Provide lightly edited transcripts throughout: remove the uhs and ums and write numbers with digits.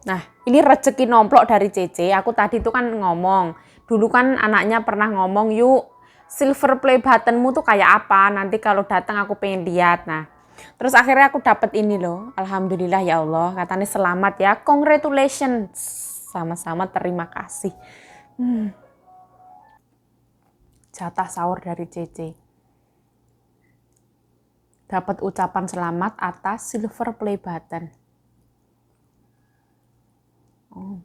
Nah, ini rezeki nomplok dari Cece. Aku tadi tuh kan ngomong. Dulu kan anaknya pernah ngomong, yuk silver play buttonmu tuh kayak apa? Nanti kalau datang aku pengen lihat. Nah, terus akhirnya aku dapet ini loh. Alhamdulillah ya Allah. Katanya selamat ya. Congratulations. Sama-sama terima kasih. Jatah sahur dari Cece. Dapat ucapan selamat atas silver play button. Oh.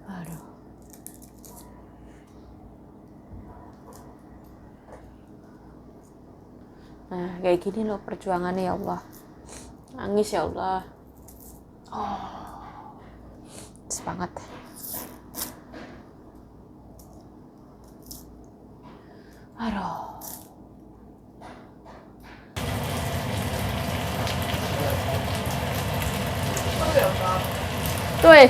Aduh. Nah, kayak gini loh perjuangannya ya Allah. Nangis ya Allah. Oh. Semangat. Aduh. Tuh.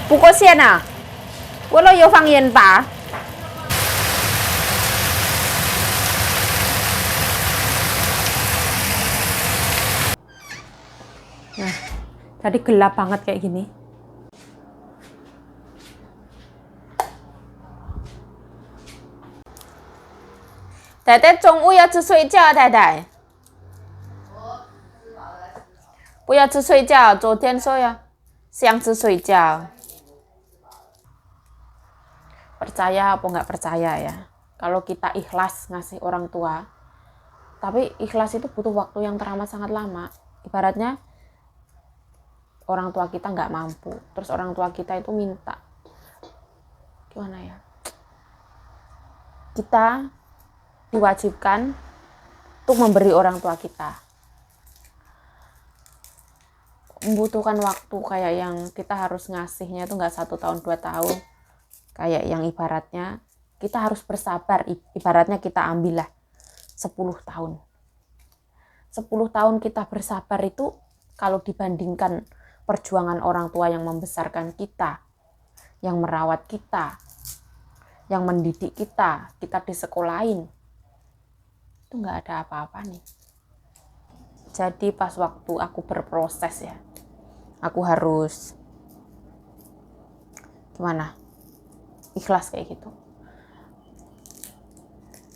不过线啊，我都有放烟吧。Nah, jadi gelap banget kayak gini. Dede 中午要吃睡觉，太太。不要吃睡觉，昨天说要想吃睡觉。Percaya apa nggak percaya ya? Kalau kita ikhlas ngasih orang tua, tapi ikhlas itu butuh waktu yang teramat sangat lama. Ibaratnya orang tua kita nggak mampu, terus orang tua kita itu minta, gimana ya? Kita diwajibkan untuk memberi orang tua kita. Membutuhkan waktu kayak yang kita harus ngasihnya itu nggak 1 tahun 2 tahun. Kayak yang ibaratnya kita harus bersabar, ibaratnya kita ambillah 10 tahun. 10 tahun kita bersabar itu kalau dibandingkan perjuangan orang tua yang membesarkan kita, yang merawat kita, yang mendidik kita disekolahin, itu nggak ada apa-apa nih. Jadi pas waktu aku berproses ya, aku harus gimana? Ikhlas kayak gitu.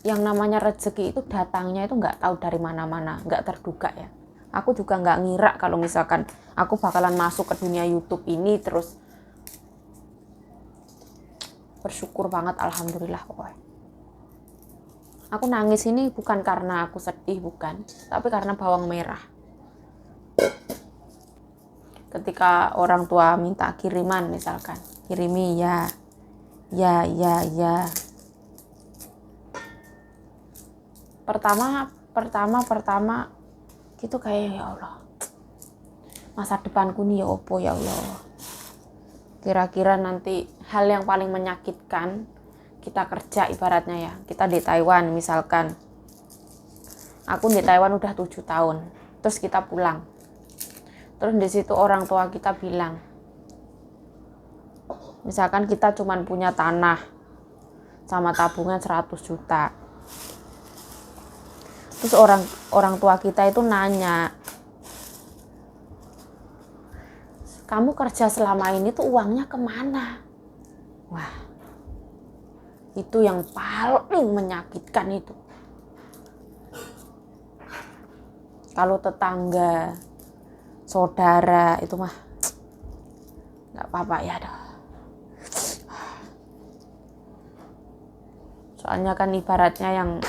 Yang namanya rezeki itu datangnya itu nggak tahu dari mana-mana, nggak terduga ya. Aku juga nggak ngira kalau misalkan aku bakalan masuk ke dunia YouTube ini, terus bersyukur banget, alhamdulillah pokoknya. Aku nangis ini bukan karena aku sedih, bukan, tapi karena bawang merah. Ketika orang tua minta kiriman misalkan, kirimi ya. Pertama gitu kayak ya Allah, masa depanku nih ya opo ya Allah. Kira-kira nanti hal yang paling menyakitkan kita kerja, ibaratnya ya, kita di Taiwan misalkan, aku di Taiwan udah 7 tahun, terus kita pulang, terus di situ orang tua kita bilang, misalkan kita cuma punya tanah sama tabungan 100 juta. Terus orang tua kita itu nanya, kamu kerja selama ini tuh uangnya kemana? Wah, itu yang paling menyakitkan itu. Kalau tetangga, saudara itu mah nggak apa-apa ya dah. Soalnya kan ibaratnya yang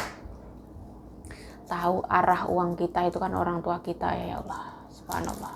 tahu arah uang kita itu kan orang tua kita ya Allah, subhanallah.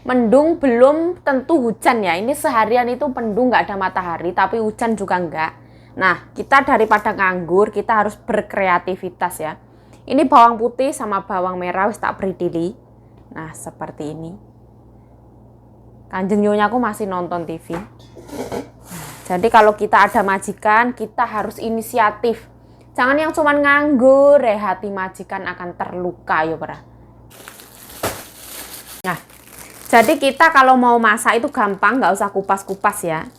Mendung belum tentu hujan ya. Ini seharian itu mendung, nggak ada matahari, tapi hujan juga enggak. Nah, kita daripada nganggur, kita harus berkreativitas ya. Ini bawang putih sama bawang merah wis tak beri dili. Nah, seperti ini. Kanjeng Nyonya aku masih nonton TV. Jadi kalau kita ada majikan, kita harus inisiatif. Jangan yang cuman nganggur, hati majikan akan terluka ya para. Nah, jadi kita kalau mau masak itu gampang, nggak usah kupas-kupas ya.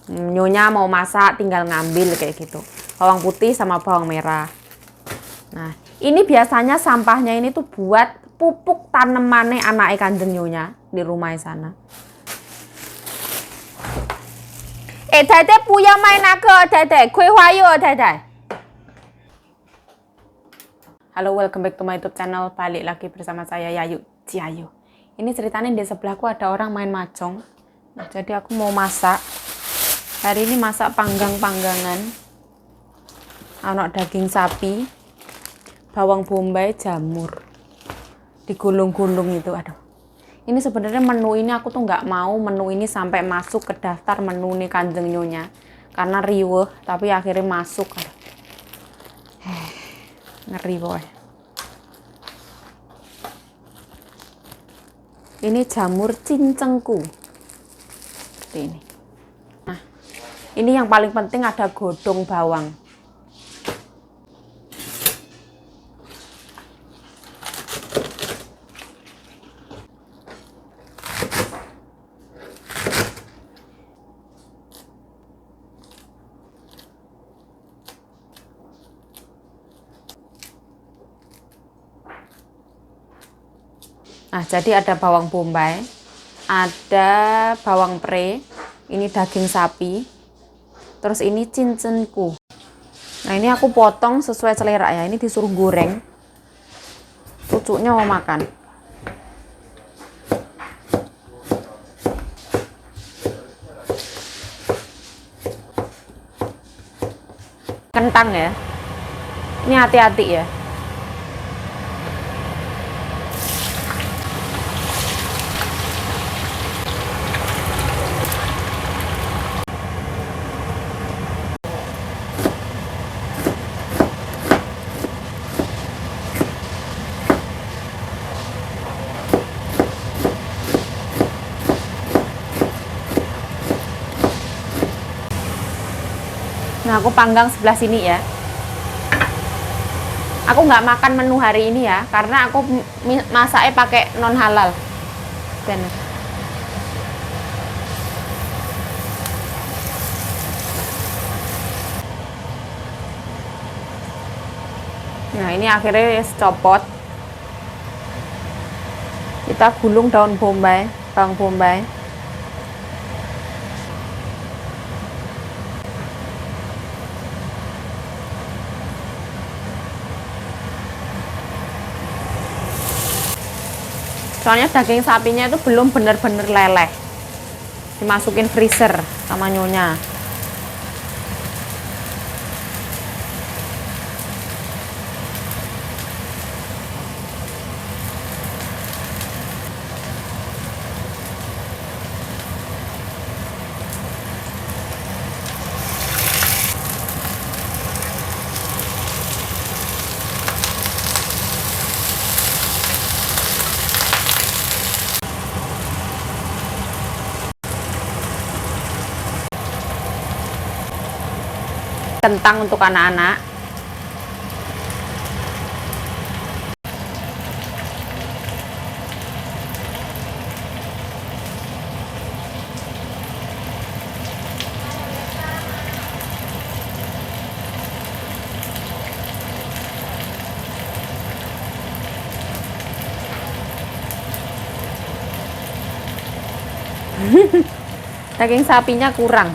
Nyonya mau masak tinggal ngambil kayak gitu. Bawang putih sama bawang merah. Nah, ini biasanya sampahnya ini tuh buat pupuk tanamannya anak Kanjeng Nyonya di rumah sana. Dede puya main aku, Dede. Kue huayu, Dede. Halo, welcome back to my YouTube channel. Balik lagi bersama saya Yayu Ciayu. Ini ceritanya di sebelahku ada orang main macong. Nah, jadi aku mau masak. Hari ini masak panggangan. Anak daging sapi, bawang bombay, jamur. Digulung-gulung itu, aduh. Ini sebenarnya menu ini aku tuh nggak mau menu ini sampai masuk ke daftar menu nih Kanjeng Nyonya. Karena riweh, tapi akhirnya masuk. Ngeri boy. Ini jamur cincengku. Seperti ini. Nah, ini yang paling penting ada godong bawang. Nah, jadi ada bawang bombay, ada bawang pre, ini daging sapi, terus ini cincenku. Nah, ini aku potong sesuai selera ya, ini disuruh goreng. Cucunya mau makan. Kentang ya, ini hati-hati ya. Nah, aku panggang sebelah sini ya. Aku nggak makan menu hari ini ya, karena aku masaknya pakai non halal. Bener. Nah, ini akhirnya copot. Kita gulung daun bombay, bawang bombay. Soalnya daging sapinya itu belum bener-bener leleh. Dimasukin freezer sama Nyonya. Kentang untuk anak-anak. Daging sapinya kurang.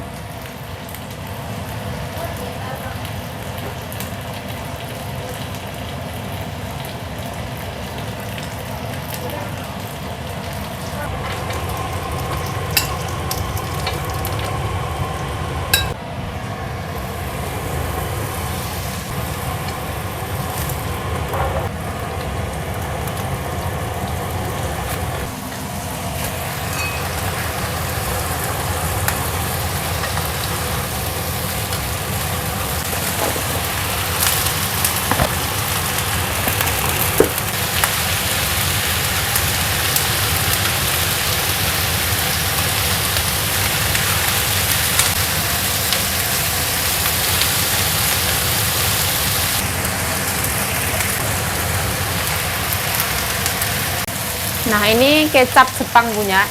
Nah, ini kecap Jepang punya.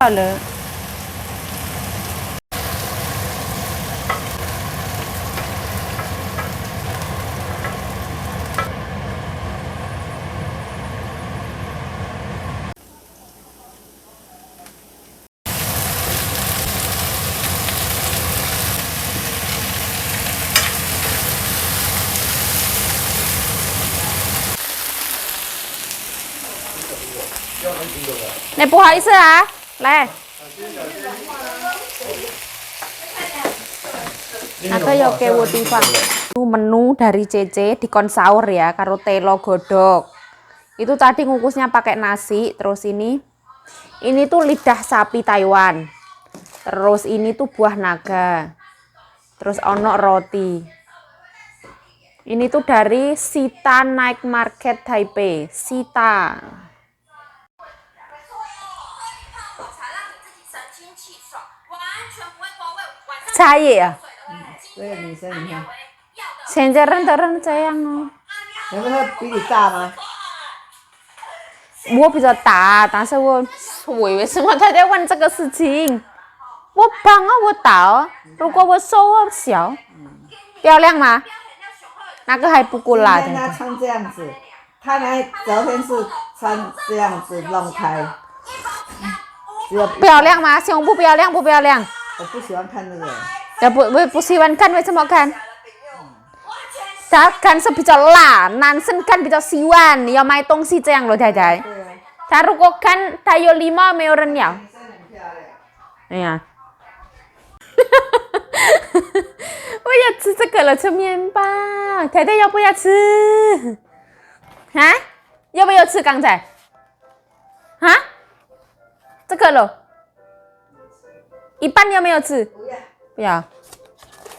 Halo. Này, 不好意思啊，来。Aku yo kewo tifang. Menu dari Cece dikon sahur ya, karo telo godok. Itu tadi ngukusnya pakai nasi, terus ini tuh lidah sapi Taiwan. Terus ini tuh buah naga. Terus ono roti. Ini tuh dari Sita Night Market Taipei. Sita. Cair ya? 对女生你看，现在人都这样哦。有没有比你大吗？我比较大，但是我为什么他在问这个事情？我胖啊，我大啊。如果我瘦我小，漂亮吗？那个还不够辣今天他的。穿这样子，他昨天是穿这样子弄开，只有漂亮吗？胸部漂亮不漂亮？我不喜欢看这个。要不喜欢看，为什么看？他看是比较辣，男生看比较喜欢。你要买东西这样咯，太太。对啊，他如果看他有礼貌，没有人要。女生很漂亮。哎呀，我要吃这个了，吃面包。太太要不要吃？啊？要不要吃刚才？啊？这个咯。一半要没有吃？不要。不要。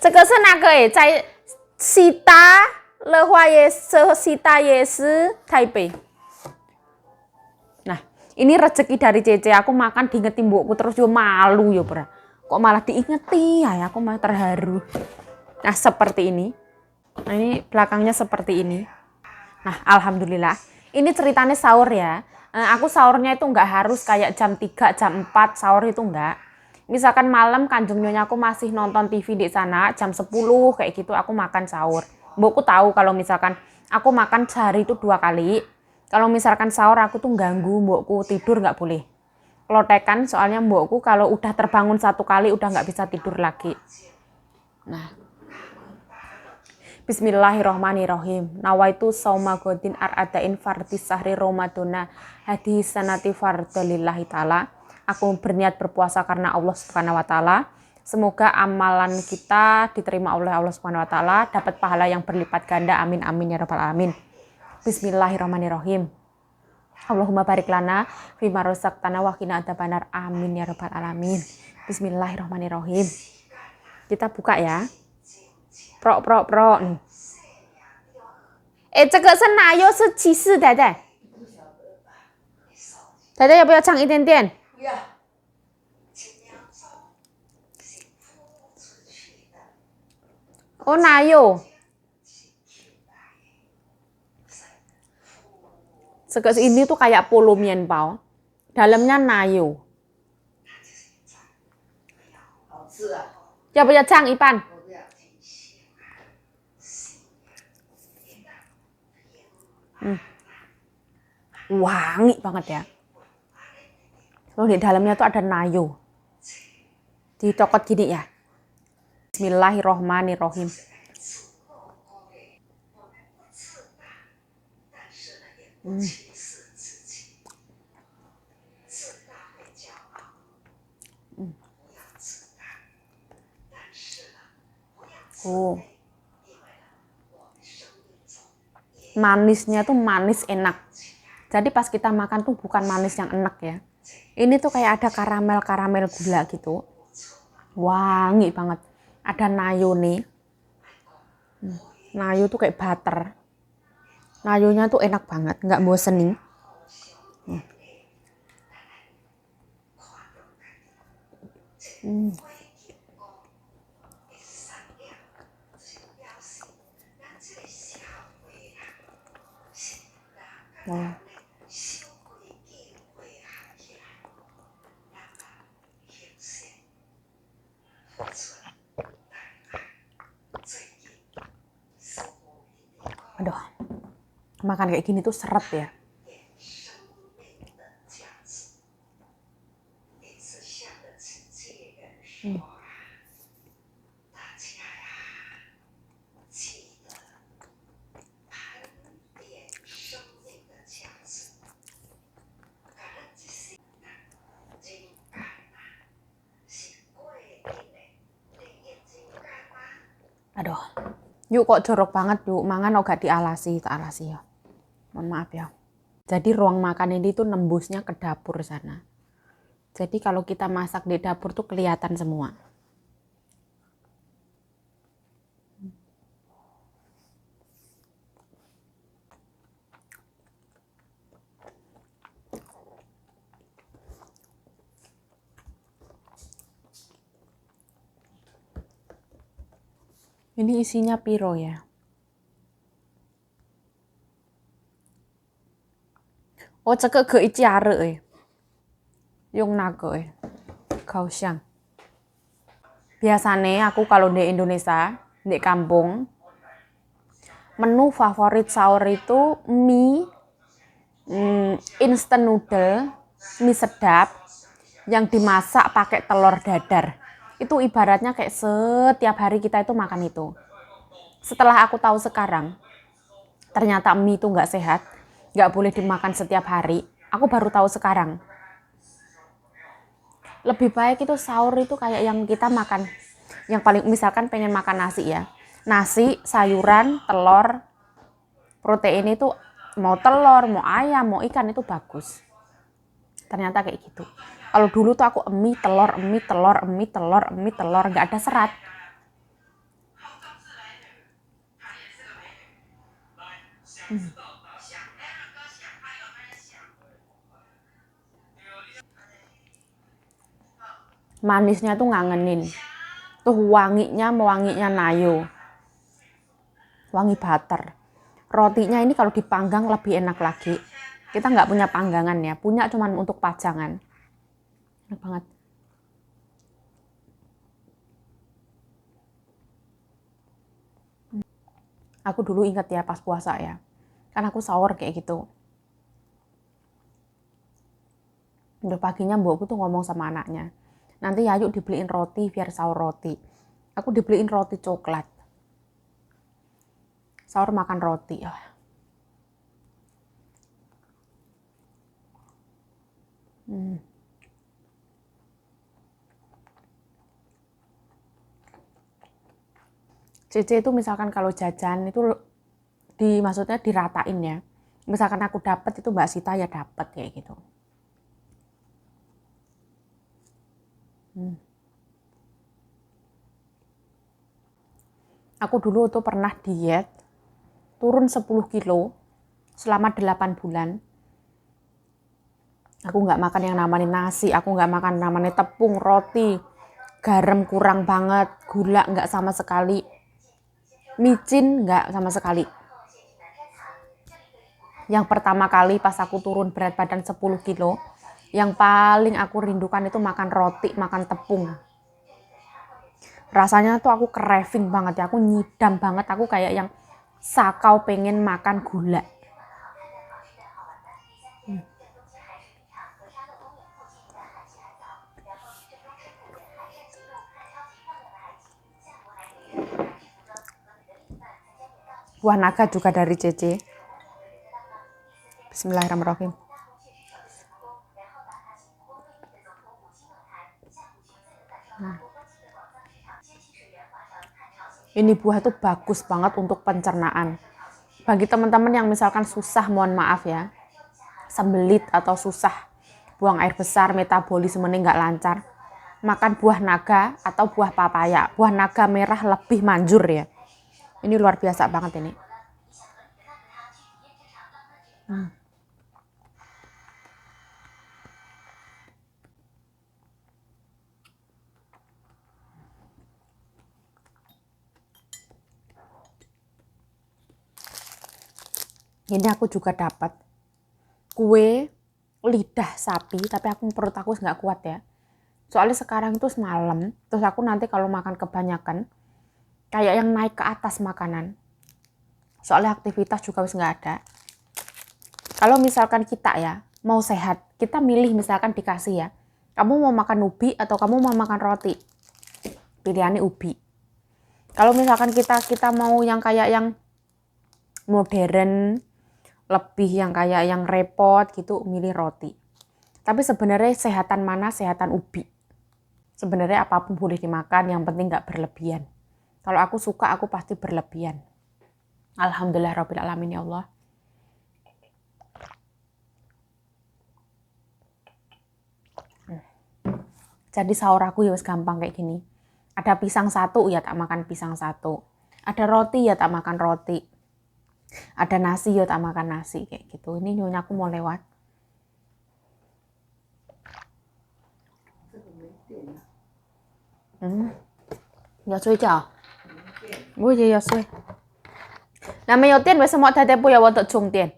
这个是那个诶，在西大乐华夜市、西大夜市Taipei. Nah, ini rezeki dari Cece. Aku makan diingetin mbokku terus yo malu yo, Bra. Kok malah diingeti ya, aku malah terharu. Nah, seperti ini. Nah, ini belakangnya seperti ini. Nah, alhamdulillah. Ini ceritanya sahur ya. Aku sahurnya itu nggak harus kayak jam 3, jam 4 sahur itu enggak. Misalkan malam kanjeng nyonya aku masih nonton TV di sana jam 10 kayak gitu aku makan sahur. Mbokku tahu kalau misalkan aku makan sehari itu 2 kali. Kalau misalkan sahur aku tuh ganggu mbokku tidur nggak boleh. Klotekan soalnya mbokku kalau udah terbangun 1 kali udah nggak bisa tidur lagi. Nah. Bismillahirrohmanirrohim. Nawaitu sauma godin ar-adain fardis sahri Ramadana hadis sanati fardalillahi ta'ala. Aku berniat berpuasa karena Allah Subhanahu wa taala. Semoga amalan kita diterima oleh Allah Subhanahu wa taala, dapat pahala yang berlipat ganda. Amin amin ya rabbal alamin. Bismillahirrahmanirrahim. Allahumma barik lana fima razaqtana wa qina adzabannar. Amin ya rabbal alamin. Bismillahirrahmanirrahim. Kita buka ya. Prok prok prok nih. 这个是哪又是骑士太太？太太要不要尝一点点？不要。哦，哪有？ini tuh kayak polo mienpao. Dalamnya nayo. 好吃啊！要不要尝一半？Wangi banget ya. Lalu di dalamnya tuh ada nayo. Dicokot gini ya. Bismillahirrohmanirrohim. Oh. Manisnya tuh manis enak. Jadi pas kita makan tuh bukan manis yang enak ya. Ini tuh kayak ada karamel-karamel gula gitu. Wangi banget. Ada nayo nih. Nayo tuh kayak butter. Nayonya tuh enak banget, nggak bosenin. Nah. Aduh, makan kayak gini tuh seret ya. Aduh, yuk kok jorok banget yuk, mangan oh gak dialasi, tak alasi ya. Mohon maaf ya. Jadi ruang makan ini tuh nembusnya ke dapur sana. Jadi kalau kita masak di dapur tuh kelihatan semua. Ini isinya piro ya? Oh, cekek ke ici are yung naga Kaohsiung. Biasanya aku kalau di Indonesia, di kampung, menu favorit sahur itu mie, instant noodle, mie sedap, yang dimasak pakai telur dadar. Itu ibaratnya kayak setiap hari kita itu makan itu. Setelah aku tahu sekarang, ternyata mie itu nggak sehat, nggak boleh dimakan setiap hari. Aku baru tahu sekarang. Lebih baik itu sahur itu kayak yang kita makan, yang paling misalkan pengen makan nasi ya. Nasi, sayuran, telur, protein itu mau telur, mau ayam, mau ikan itu bagus. Ternyata kayak gitu. Kalau dulu tuh aku mie telur, nggak ada serat. Manisnya tuh ngangenin. Tuh wanginya nayo. Wangi butter. Rotinya ini kalau dipanggang lebih enak lagi. Kita nggak punya panggangan ya, punya cuman untuk pajangan. Enak banget. Aku dulu ingat ya pas puasa ya, kan aku sahur kayak gitu. Udah paginya mbokku tuh ngomong sama anaknya, nanti ayo dibeliin roti biar sahur roti. Aku dibeliin roti coklat. Sahur makan roti. Cece itu misalkan kalau jajan itu maksudnya diratain ya. Misalkan aku dapat itu Mbak Sita ya dapat kayak gitu. Aku dulu tuh pernah diet, turun 10 kilo selama 8 bulan. Aku nggak makan yang namanya nasi, aku nggak makan namanya tepung, roti, garam kurang banget, gula nggak sama sekali, micin nggak sama sekali. Yang pertama kali pas aku turun berat badan 10 kilo, yang paling aku rindukan itu makan roti, makan tepung. Rasanya tuh aku craving banget ya, aku nyidam banget, aku kayak yang sakau pengen makan gula. Buah naga juga dari Cece. Bismillahirrahmanirrahim. Ini buah itu bagus banget untuk pencernaan. Bagi teman-teman yang misalkan susah, mohon maaf ya, sembelit atau susah buang air besar, metabolismenya nggak lancar, makan buah naga atau buah papaya. Buah naga merah lebih manjur ya. Ini luar biasa banget ini. Ini aku juga dapat kue lidah sapi, tapi perut aku nggak kuat ya. Soalnya sekarang itu semalam, terus aku nanti kalau makan kebanyakan, kayak yang naik ke atas makanan. Soalnya aktivitas juga wis nggak ada. Kalau misalkan kita ya, mau sehat, kita milih misalkan dikasih ya, kamu mau makan ubi atau kamu mau makan roti. Pilihannya ubi. Kalau misalkan kita mau yang kayak yang modern, lebih yang kayak yang repot gitu, milih roti. Tapi sebenarnya sehatan mana? Sehatan ubi. Sebenarnya apapun boleh dimakan, yang penting nggak berlebihan. Kalau aku suka, aku pasti berlebihan. Alhamdulillah Rabbil Alamin ya Allah. Jadi sahur aku ya gampang kayak gini. Ada pisang satu, ya tak makan pisang satu. Ada roti, ya tak makan roti. Ada nasi, ya tak makan nasi. Kayak gitu. Ini nyonya aku mau lewat. Ya suy chào. Ủa gì ya suy. Là mày有电为什么太太不要我的充电？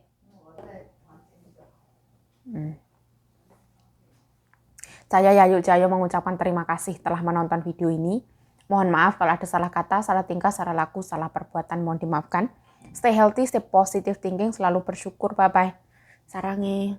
Saya Yayu Jayo mengucapkan terima kasih telah menonton video ini. Mohon maaf kalau ada salah kata, salah tingkah, salah laku, salah perbuatan, mohon dimaafkan. Stay healthy, stay positive thinking, selalu bersyukur. Bye-bye. Sarange.